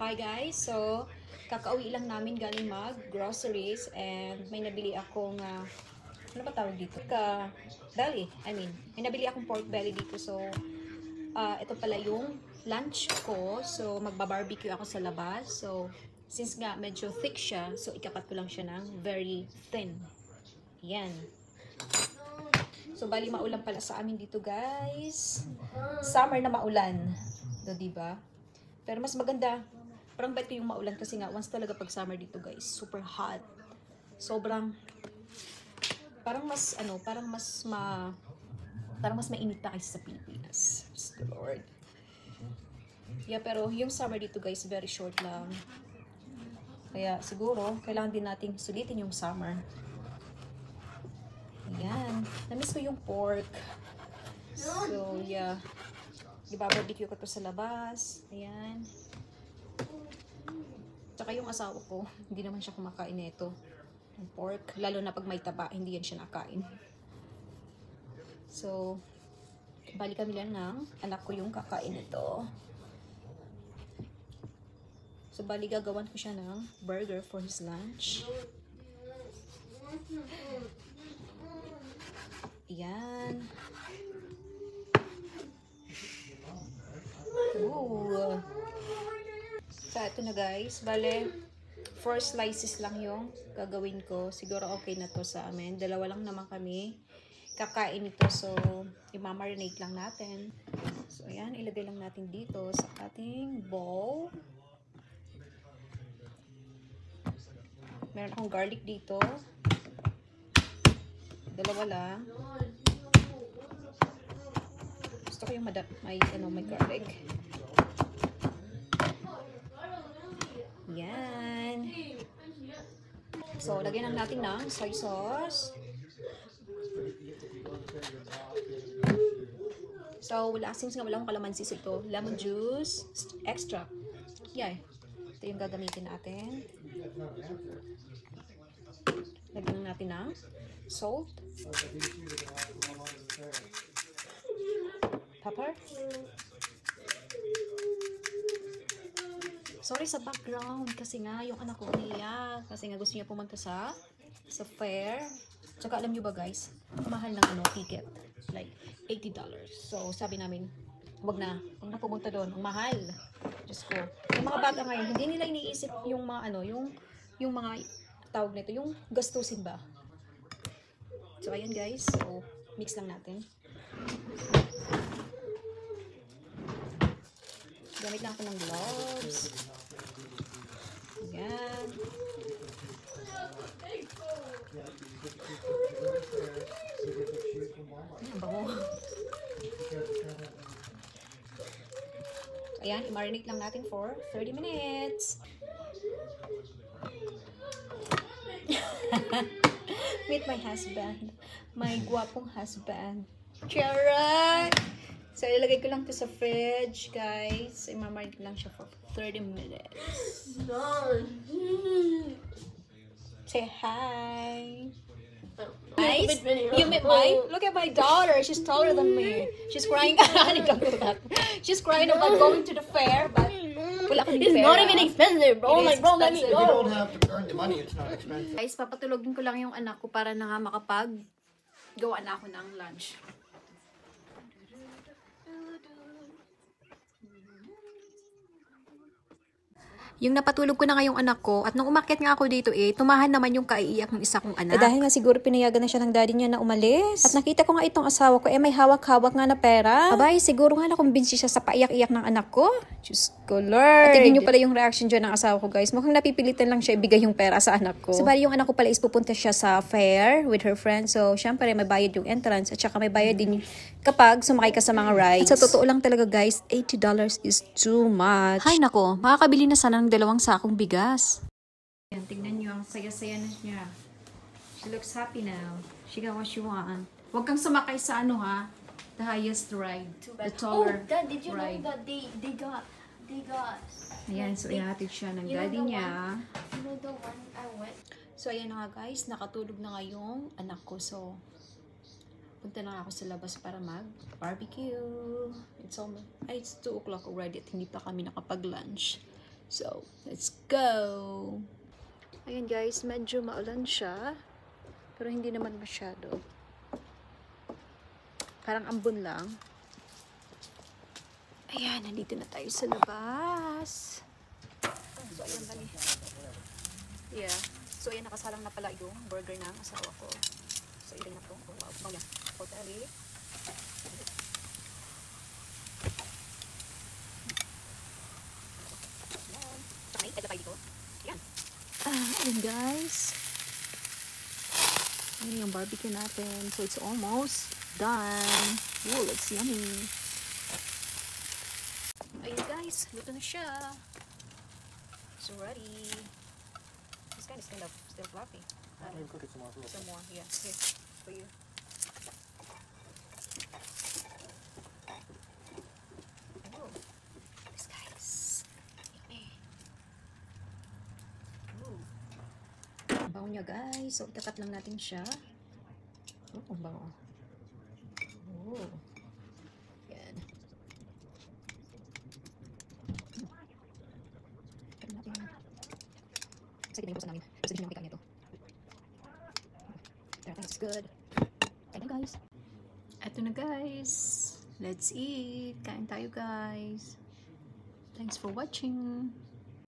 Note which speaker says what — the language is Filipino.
Speaker 1: Hi guys! So, kakauwi lang namin galing mag-groceries and may nabili akong, ano ba tawag dito? Belly. May nabili akong pork belly dito. So, ito pala yung lunch ko. So, magba-barbecue ako sa labas. So, since nga medyo thick siya, so ikakat ko lang siya ng very thin. Yan. So, bali maulan pala sa amin dito guys. Summer na maulan. Diba? Pero mas maganda, parang better yung maulan kasi nga once talaga pag summer dito guys, super hot. Sobrang parang mas mainit na kaysa sa Pilipinas. Just the Lord. Yeah, pero yung summer dito guys, very short lang. Kaya siguro, kailangan din nating sulitin yung summer. Ayan. Namiss ko yung pork. So, yeah. Ibabarbecue ko to sa labas. Ayan. Tsaka yung asawa ko, hindi naman siya kumakain nito. Yung pork. Lalo na pag may taba, hindi yan siya nakain. So, bali kami lang ng anak ko yung kakain nito. So, bali gagawan ko siya ng burger for his lunch. Ayan. Ooh. So, ito na guys. Bale, 4 slices lang yung gagawin ko. Siguro okay na to sa amin. Dalawa lang naman kami kakain ito. So, i-marinate lang natin. So, ayan. Ilagay lang natin dito sa ating bowl. Meron akong garlic dito. Dalawa lang. Gusto ko yung may garlic. Yan. So, lagyan lang natin ng soy sauce. So, since nga wala akong kalamansi ito, lemon juice, extra. Yeah. Ito yung gagamitin natin. Lagyan natin ng salt. Pepper. Sorry sa background kasi nga yung anak ko umiiyak kasi nga gusto niya pumunta sa fair. Tsaka alam niyo ba guys, mahal ng ticket. Like $80. So sabi namin, wag na pumunta doon. Ang mahal. Diyos ko. Yung mga bata ngayon, hindi nila iniisip yung mga yung mga tawag nito, yung gastusin ba. So ayan guys, so mix lang natin. Gamit lang ako ng gloves. Ayan. Ang bango. Ayan, i-marinate lang natin for 30 minutes. Meet my husband. My guwapong husband. Charot! So, ilagay ko lang to sa fridge, guys. I-marinate lang siya for 30 minutes. Say hi. Guys, you met look at my daughter. She's taller than me. She's crying. She's crying about going to the fair, but wala akong
Speaker 2: It's
Speaker 1: fair.
Speaker 2: not even expensive, bro. Like, bro, let me
Speaker 1: expensive.
Speaker 2: go.
Speaker 3: You don't have to earn the money, it's not expensive.
Speaker 1: Guys, papatulogin ko lang yung anak ko para na nga gawa na ako ng lunch. Yung napatulog ko na ngayong anak ko, at nung umakyat nga ako dito tumahan naman yung kaiiyak ng isa kong anak. Dahil nga siguro pinayagan na siya ng daddy niya na umalis. At nakita ko nga itong asawa ko, may hawak-hawak nga na pera. Abay, siguro nga nakumbinsi siya sa paiyak-iyak ng anak ko. Diyos ko, Lord. At tignan nyo pala yung reaction dyan ng asawa ko, guys. Mukhang napipilitan lang siya ibigay yung pera sa anak ko. So, bali yung anak ko pala is pupunta siya sa fair with her friends. So, syempre, may bayad yung entrance. At saka may bayad din kapag sumakay ka sa mga rides. At sa totoo lang talaga, guys, $80 is too much. Hay nako, makakabili na sana ng 2 sakong bigas. Yan, tignan nyo, ang saya-saya na niya. She looks happy now. She got what she want. Huwag kang sumakay sa the highest ride. The taller
Speaker 2: Dad, did you
Speaker 1: ride.
Speaker 2: know that they got
Speaker 1: Ayan, so ihatid siya ng daddy niya.
Speaker 2: You know the one I went?
Speaker 1: So, ayan na nga guys, nakatulog na nga yung anak ko. So, punta na ako sa labas para mag-barbecue. It's 2 o'clock already at hindi pa kami nakapag-lunch. So, let's go! Ayan guys, medyo maulan siya. Pero hindi naman masyado. Parang ambon lang. Ayan, nandito na tayo sa labas. So, ayan bali. Yeah. So, ayan, nakasalang na pala yung burger ng asawa ko. So, ilan na to. Oh, wow. Oh, yeah. Totally. Ayan guys. Ayan yung barbecue natin. So it's almost done. Oh, looks yummy. Ayan guys, luto na siya. It's ready. This kind is kind of still fluffy.
Speaker 3: Maybe cook it some more.
Speaker 1: Some more, yeah. Here, for you. Oh, this guys. Yummy. Ooh. Ang bango niya guys. So, itakat lang natin siya. Oh, ang bango. Oh. Yan. Ito natin. Excited na yung puso namin. Gusto din namin kikain nito. Everything is good. Kain na guys. Ito na guys. Let's eat. Kain tayo guys. Thanks for watching.